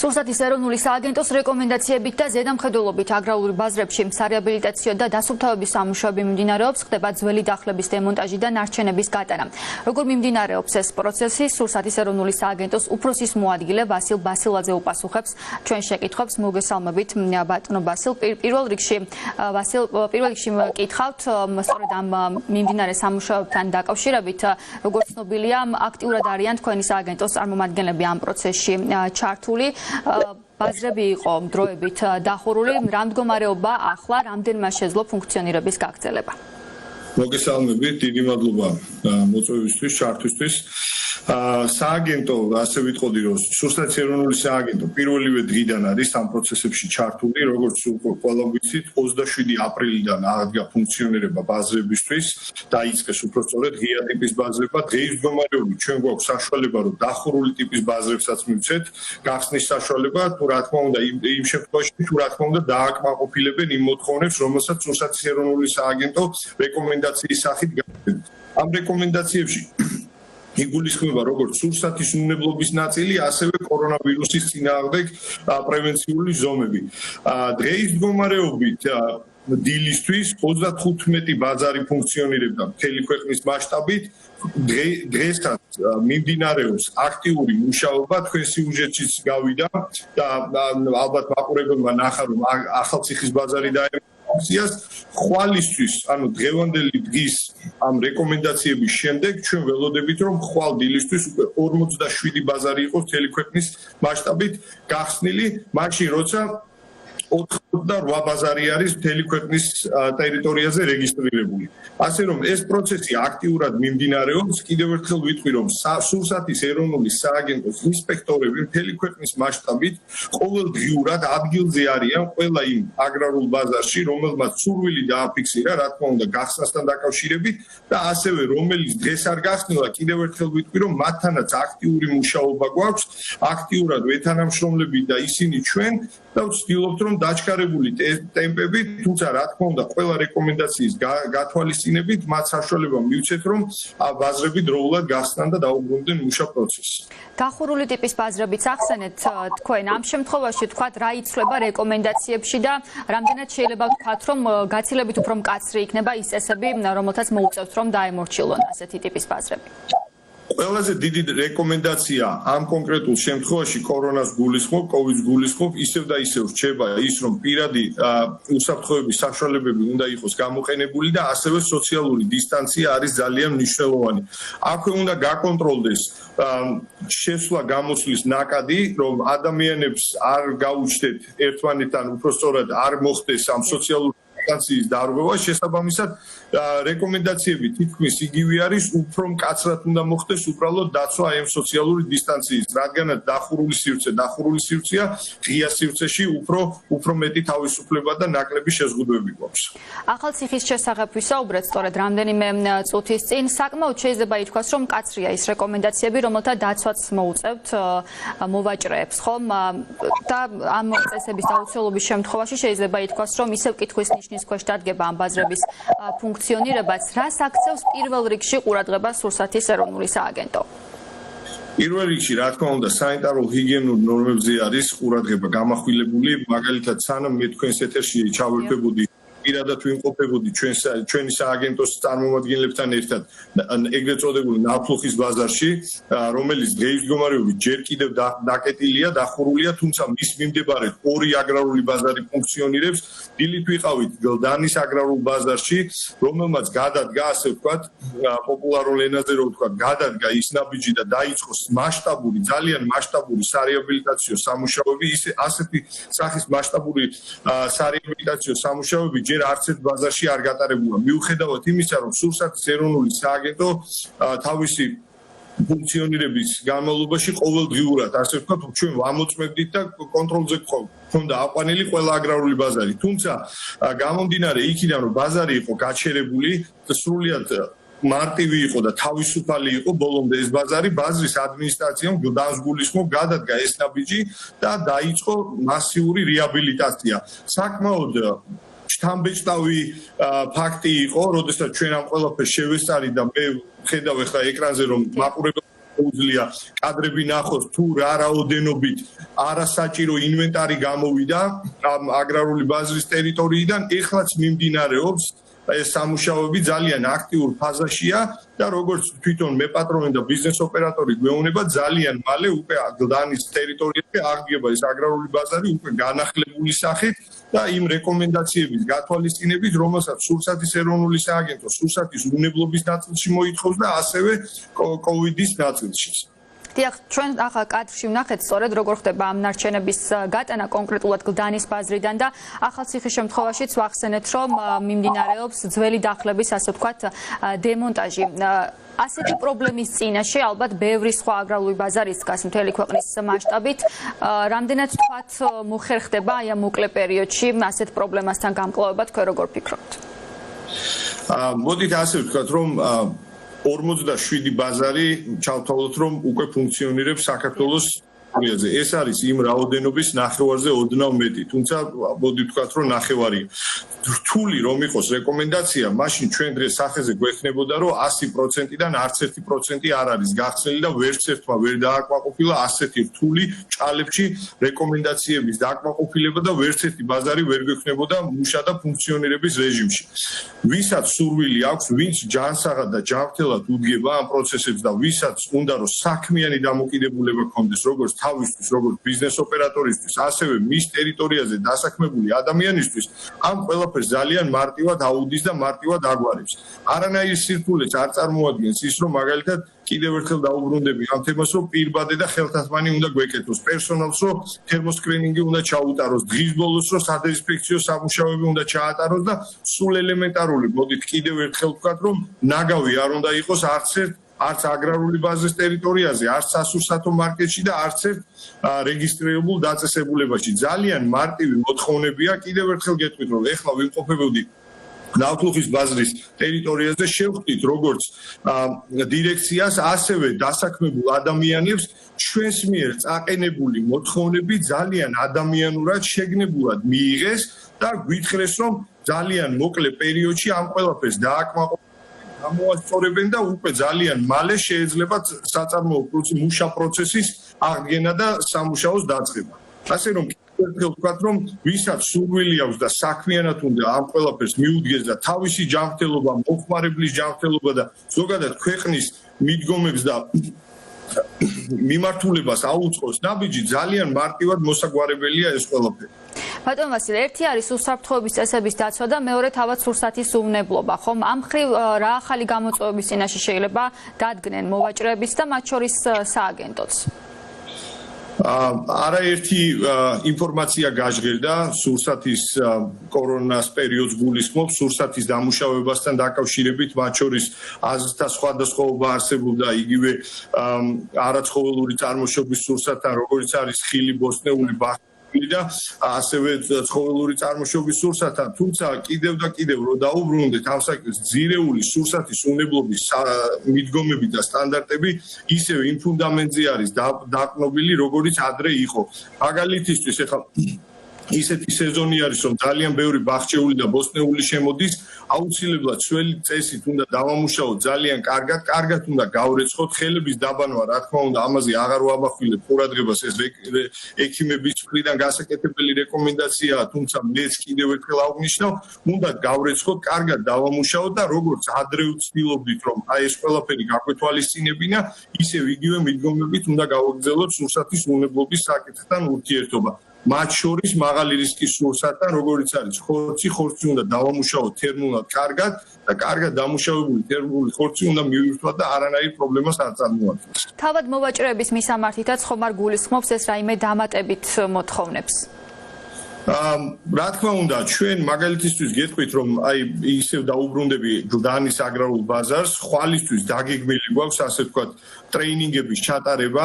სურსათის ეროვნული სააგენტოს რეკომენდაციებით და ზედამხედველობით აგრარული ბაზრებში სარეაბილიტაციო და დასუფთავების სამუშაოები მიმდინარეობს, ხდება ძველი დახლების დემონტაჟი და ნარჩენების გატანა. Როგორ მიმდინარეობს ეს პროცესი, სურსათის ეროვნული სააგენტოს უფროსის მოადგილე ვასილ ბასილაძე უპასუხებს ჩვენ შეკითხვებს. მოგესალმებით ბატონო ვასილ. პირველ რიგში მკითხავთ, სწორედ ამ მიმდინარე სამუშაოებთან დაკავშირებით, როგორც ცნობილია, აქტიურად არიან თქვენი სააგენტოს წარმომადგენლები ამ პროცესში ჩართული. ბაზრები იყო დროებით დახურული, რა მდგომარეობა ახლა, რამდენმა შეძლო ფუნქციონირების გაგრძელება? მოგესალმებით, დიდი მადლობა მოწვევისთვის, ჩართვისთვის. სააგენტო, ასე ვიტყოდი, რომ სურსათის ეროვნული სააგენტო პირველივე დღიდან არის ამ პროცესებში ჩართული, როგორც ყველა ვიცით, 27 აპრილიდან აღდგა ფუნქციონირება ბაზრებისთვის, დაიწყეს უფრო სწორედ ღია ტიპის ბაზრება. დღეის მდგომარეობით ჩვენ გვაქვს საშუალება, რომ დახურული ტიპის ბაზრებსაც მივცეთ, გახსნის საშუალება, თუ რა თქმა უნდა, იმ შემთხვევაში, თუ რა თქმა უნდა, დააკმაყოფილებენ იმ მოთხოვნებს, რომელსაც სურსათის ეროვნული სააგენტო რეკომენდაციის სახით გააჩნია. ამ რეკომენდაციებში იგულისხმება როგორც სურსათის უნებლობის ნაწილი, ასევე კორონავირუსის წინააღმდეგ პრევენციული ზომები. დღეის მდგომარეობით დილისთვის 35 ბაზარი ფუნქციონირებდა მთელი ქვეყნის მასშტაბით. დღესაც მიმდინარეობს აქტიური მუშაობა, თქვენ სიუჟეტშიც გავიდა და ალბათ მაყურებელმა ნახა, რომ ახალციხის ბაზარი ფუნქციას ხვალისთვის, ანუ დღევანდელი დღის ამ რეკომენდაციების შემდეგ ჩვენ ველოდებით, რომ ხვალ დილისთვის უკვე 47 ბაზარი იყოს მთელი ქვეყნის მასშტაბით გახსნილი, მაშინ როცა 88 ბაზარი არის მთელი ქვეყნის ტერიტორიაზე რეგისტრირებული. ასე რომ ეს პროცესი აქტიურად მიმდინარეობს. კიდევ ერთხელ ვიტყვი, რომ სურსათის ეროვნული სააგენტოს ინსპექტორები მთელი ქვეყნის მასშტაბით ყოველდღიურად ადგილზე არიან ყველა იმ აგრარულ ბაზარში, რომელმაც სურვილი დააფიქსირა, რა თქმა უნდა, გახსნასთან დაკავშირებით და ასევე რომელიც დღეს არ გახსნილა, კიდევ ერთხელ ვიტყვი, რომ მათთანაც აქტიური მუშაობა გვაქვს, აქტიურად ვეთანამშრომლებით და ისინი ჩვენ და ვცდილობთ, რომ დაჩქარებული ტემპებით, თუმცა რა თქმა უნდა, ყველა რეკომენდაციის გათვალისწინებით მათ საშუალება მივცეთ, რომ ბაზრები დროულად გახსნან და დაუბრუნდნენ მუშა პროცესს. დახურული ტიპის ბაზრებიც ახსენეთ თქვენ. ამ შემთხვევაში თქვათ, რა იცვლება რეკომენდაციებში და რამდენად შეიძლება ვთქვათ, რომ გაცილებით უფრო მკაცრი იქნება ის წესები, რომელთაც მოუწევთ, რომ დაემორჩილონ ასეთი ტიპის ბაზრები? ყველაზე დიდი რეკომენდაცია ამ კონკრეტულ შემთხვევაში კორონას გულისხმობ, კოვიდს გულისხმობ, ისევ და ისევ რჩება ის, რომ პირადი უსაფრთხოების საშუალებები უნდა იყოს გამოყენებული და ასევე სოციალური დისტანცია არის ძალიან მნიშვნელოვანი. აქვე უნდა გაკონტროლდეს შესვლა გამოსვლის ნაკადი, რომ ადამიანებს არ გაუჩნდეთ ერთმანეთთან, უბრალოდ არ მოხდეს ამ სოციალური დისტანციის დარღვევა. შესაბამისად რეკომენდაციები თითქმის იგივე არის, უფრო მკაცრად უნდა მოხდეს უბრალოდ დაცვა ამ სოციალური დისტანციის, რადგანაც დახურული სივრცეა, ღია სივრცეში უფრო მეტი თავისუფლება და ნაკლები შეზღუდვები გვაქვს. ახალციხის შესახებ ვისაუბრეთ სწორედ რამდენიმე წუთის წინ. საკმაოდ შეიძლება ითქვას, რომ მკაცრია ის რეკომენდაციები, რომელთა დაცვაც მოუწევთ მოვაჭრეებს, ხომ? და ამ წესების დაუცველობის შემთხვევაში შეიძლება ითქვას, რომ ისევ კითხვის ნიშნის ქვეშ დადგება ამ ბაზრების ფუნქციონირებაც. რას აქცევს პირველ რიგში ყურადღებას სურსათის ეროვნული სააგენტო? პირველ რიგში, რა თქმა უნდა, სანიტარო-ჰიგიენურ ნორმებზე არის ყურადღება გამახვილებული, მაგალითად, სანამ მე თქვენს ეთერში ჩავერთვებოდი პირადად ვიმყოფებოდი ჩვენი სააგენტოს წარმომადგენლებთან ერთად ეგრეთ წოდებული ნაფლუხის ბაზარში, რომელიც დღეის მდგომარეობით ჯერ კიდევ დაკეტილია, დახურულია, თუმცა მის მიმდებარედ ორი აგრარული ბაზარი ფუნქციონირებს. დილით ვიყავით გლდანის აგრარულ ბაზარში, რომელმაც გადადგა, ასე ვთქვათ, პოპულარულ ენაზე რო ვთქვათ, გადადგა ის ნაბიჯი და დაიწყო ძალიან მასშტაბური სარეაბილიტაციო სამუშაოები, ასეთი სახის მასშტაბური სარეაბილიტაციო სამუშაოები ჯერ არც ერთ ბაზარში არ გატარებულა. მიუხედავად იმისა, რომ სურსათის ეროვნული სააგენტო თავისი ფუნქციონირების განმავლობაში ყოველდღიურად, ასე ვთქვათ, ჩვენ ვამოწმებდით და კონტროლზე გქონდა აყვანილი ყველა აგრარული ბაზარი. თუმცა გამომდინარე იქიდან, რომ ბაზარი იყო გაჩერებული, სრულიად მარტივი იყო და თავისუფალი იყო ბოლომდე ეს ბაზარი, ბაზრის ადმინისტრაციამ გლდანს გულისხმობ, გადადგა ეს ნაბიჯი და დაიწყო მასიური რეაბილიტაცია. საკმაოდ შთამბეჭდავი ფაქტი იყო, როდესაც ჩვენ ამ ყველაფერს შევესწარით და მე ხედავ ახლა ეკრანზე, რომ მაყურებელს შეუძლია კადრები ნახოს თუ რა რაოდენობით არასაჭირო ინვენტარი გამოვიდა ამ აგრარული ბაზრის ტერიტორიიდან, ეხლაც მიმდინარეობს ეს სამუშაოები ძალიან აქტიურ ფაზაშია და როგორც თვითონ მე პატრონი და ბიზნეს ოპერატორი გვეუბნება ძალიან მალე უკვე გლდანის ტერიტორიაზე აღდგება ეს აგრარული ბაზარი უკვე განახლებული სახით და იმ რეკომენდაციების გათვალისწინებით, რომელსაც სურსათის ეროვნული სააგენტო სურსათის უნებლობის ნაწილში მოითხოვს და ასევე კოვიდის ნაწილში. დიახ, ჩვენ ახლა კადრში ვნახეთ სწორედ როგორ ხდება ამ ნარჩენების გატანა კონკრეტულად გლდანის ბაზრიდან და ახალციხის შემთხვევაშიც ვახსენეთ, რომ მიმდინარეობს ძველი დახლების, ასე ვთქვათ, დემონტაჟი. ასეთი პრობლემის წინაშე ალბათ ბევრი სხვა აგრარული ბაზარი დგას მთელი ქვეყნის მასშტაბით. რამდენად თქვათ მოხერხდება აი ამ მოკლე პერიოდში ასეთ პრობლემასთან გამკლავება, თქვენ როგორ ფიქრობთ? მოდით ასე ვთქვათ, რომ 47 ბაზარი ჩავთვალოთ, რომ უკვე ფუნქციონირებს საქართველოს ტერიტორიაზე. ეს არის იმ რაოდენობის ნახევარზე ოდნავ მეტი, თუმცა მოდი ვთქვათ, რომ ნახევარი რთული რომ იყოს რეკომენდაცია, მაშინ ჩვენ დღეს სახეზე გვექნებოდა, რომ 100%-დან არც 1% არ არის გახსნილი და ვერც ერთმა ვერ დააკმაყოფილა ასეთი რთული ჭალებში რეკომენდაციების დააკმაყოფილება და ვერც ერთი ბაზარი ვერ გვექნებოდა მუშა და ფუნქციონირების რეჟიმში. ვისაც სურვილი აქვს, ვინც ჯანსაღად და ჯანმრთელად უდგება ამ პროცესებს და ვისაც უნდა რომ საქმიანი დამოკიდებულება ჰქონდეს, როგორც თავისთვის, როგორც ბიზნეს ოპერატორისთვის, ასევე მის ტერიტორიაზე დასაქმებული ადამიანისთვის, ამ ყველაფერს ძალიან მარტივად აუდის და მარტივად აგვარებს. არანაირი სირთულეს არ წარმოადგენს ის, რომ მაგალითად კიდევ ერთხელ დაუბრუნდები ამ თემას, რომ პირბადე და ხელთათმანი უნდა გვეკეთოს, პერსონალს რომ თერმოსკრინინგი უნდა ჩაუტაროს, დღის ბოლოს რომ სადეზინფექციო სამუშაოები უნდა ჩაატაროს და სულ ელემენტარული, მოდით კიდევ ერთხელ ვთქვათ, რომ ნაგავი არ უნდა იყოს არც აგრარული ბაზრის ტერიტორიაზე, არც სასურსათო მარკეტში და არც ერთ რეგისტრირებულ დაწესებულებაში. ძალიან მარტივი მოთხოვნებია, კიდევ ერთხელ გეტყვით, რომ ეხლა ვიმყოფებოდი ნავთლუღის ბაზრის ტერიტორიაზე, შევხვდით როგორც დირექციას, ასევე დასაქმებულ ადამიანებს ჩვენს მიერ წაყენებული მოთხოვნები ძალიან ადამიანურად შეგნებულად მიიღეს და გვითხრეს, რომ ძალიან მოკლე პერიოდში ამ ყველაფერს დააკმაყოფილებენ გამოასწორებენ და უკვე ძალიან მალე შეიძლება საწარმოო მუშა პროცესის აღდგენა და სამუშაოს დაწყება. ასე რომ ერთხელ ვთქვათ, რომ ვისაც სურვილი აქვს და საქმიანად უნდა ამ ყველაფერს მიუდგეს და თავისი ჯანმრთელობა, მოხმარებლის ჯანმრთელობა და ზოგადად ქვეყნის მიდგომებს და მიმართულებას აუწყოს ნაბიჯი, ძალიან მარტივად მოსაგვარებელია ეს ყველაფერი. ბატონ ვასილ, ერთი არის უსაფრთხოების წესების დაცვა და მეორე თავად სურსათის უვნებლობა, ხომ? ამ მხრივ რა ახალი გამოწვევების წინაშე შეიძლება დადგნენ მოვაჭრეებიც და მათ შორის სააგენტოც? არაერთი ინფორმაცია გაჟღერდა სურსათის კორონას პერიოდს გულისხმობს, სურსათის დამუშავებასთან დაკავშირებით, მათ შორის აზრთა სხვადასხვაობა არსებობდა იგივე არაცხოველური წარმოშობის სურსათთან, როგორც არის ხილი, ბოსტნეული, და ასევე ცხოველური წარმოშობის სურსათთან, თუმცა კიდევ და კიდევ რო დაუბრუნდეთ ამ საკითხს, ძირეული სურსათის უნებლობის მიდგომები და სტანდარტები ისევ იმ ფუნდამენტზე არის დაყნობილი, როგორც ადრე იყო. მაგალითისთვის ეხლა ისეთი სეზონი არის, რომ ძალიან ბევრი ბახჭეული და ბოსტნეული შემოდის, აუცილებლად ძველი წესით უნდა დავამუშაოთ ძალიან კარგად უნდა გავრეცხოთ ხელების დაბანვა, რა თქმა უნდა, ამაზე აღარ ვამახვილებ ყურადღებას, ეს ექიმების მხრიდან გასაკეთებელი რეკომენდაციაა, თუმცა მეც კიდევ ერთხელ აღვნიშნავ, უნდა გავრეცხოთ, კარგად დავამუშაოთ და როგორც ადრე ვცდილობდით, რომ აი ეს ყველაფერი გაგვეთვალისწინებინა, ისევ იგივე მიდგომებით უნდა გავაგრძელოთ სურსათის უნებლობის საკითხთან ურთიერთობა. მათ შორის მაღალი რისკის სურსათთან, როგორც არის ხორცი უნდა დავამუშაოთ თერმულად კარგად და კარგად დამუშავებული თერმული ხორცი უნდა მივირთვათ და არანაირ პრობლემას არ წარმოადგენს. თავად მოვაჭრეების მისამართითაც ხომ არ გულისხმობს ეს რაიმე დამატებით მოთხოვნებს? რა თქმა უნდა, ჩვენ მაგალითისთვის გეტყვით, რომ აი ისევ დაუბრუნდები გლდანის აგრარულ ბაზარს, ხვალისთვის დაგეგმილი გვაქვს, ასე ვთქვათ, ტრეინინგების ჩატარება,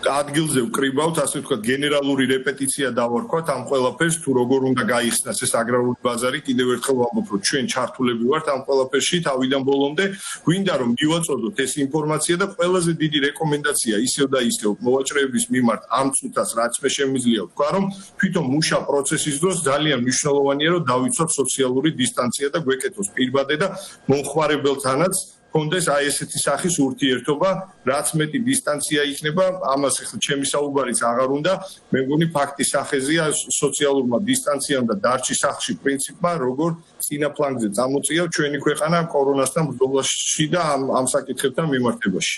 ადგილზე ვკრიბავთ, ასე ვთქვათ, გენერალური რეპეტიცია დავარქვათ ამ ყველაფერს, თუ როგორ უნდა გაიხსნას ეს აგრარული ბაზარი, კიდევ ერთხელ ვამბობ, რომ ჩვენ ჩართულები ვართ ამ ყველაფერში თავიდან ბოლომდე, გვინდა რომ მივაწოდოთ ეს ინფორმაცია და ყველაზე დიდი რეკომენდაცია ისევ და ისევ მოვაჭრეების მიმართ ამ წუთას რაც მე შემიძლია ვთქვა, რომ თვითონ მუშა პროცესის დროს ძალიან მნიშვნელოვანია, რომ დავიცვათ სოციალური დისტანცია და გვეკეთოს პირბადე და მომხმარებელთანაც კონდეს აი ესეთი სახის ურთიერთობა, რაც მეტი დისტანცია იქნება, ამას ახლა ჩემი საუბარიც აღარ უნდა, მე მგონი ფაქტის სახეზეა სოციალურმა დისტანციამ და დარჩი სახლში პრინციპმა, როგორ წინა ფლანგზე წამოწია ჩვენი ქვეყანა კორონასთან ბრძოლაში და ამ საკითხებთან მიმართებაში.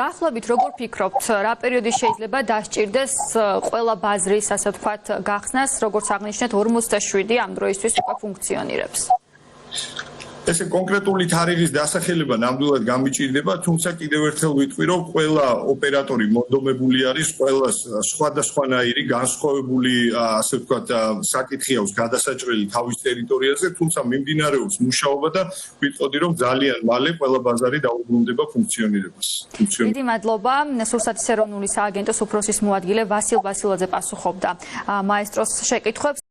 დაახლოებით როგორ ფიქრობთ, რა პერიოდი შეიძლება დასჭირდეს ყველა ბაზრის, ასე ვთქვათ, გახსნას, როგორც აღნიშნეთ 47 ამ დროისთვის უკვე ფუნქციონირებს? ესე კონკრეტული თარიღის დასახელება ნამდვილად გამიჭირდება, თუმცა კიდევ ერთხელ ვიტყვი, რომ ყველა ოპერატორი მონდომებული არის, ყველა სხვადასხვანაირი განსხვავებული, ასე ვთქვათ, საკითხი აქვს გადასაჭრელი თავის ტერიტორიაზე, თუმცა მიმდინარეობს მუშაობა და ვიტყოდი, რომ ძალიან მალე ყველა ბაზარი დაუბრუნდება ფუნქციონირებას. დიდი მადლობა. სურსათის ეროვნული სააგენტოს უფროსის მოადგილე ვასილ ვასილაძე პასუხობდა მაესტროს შეკითხვებს.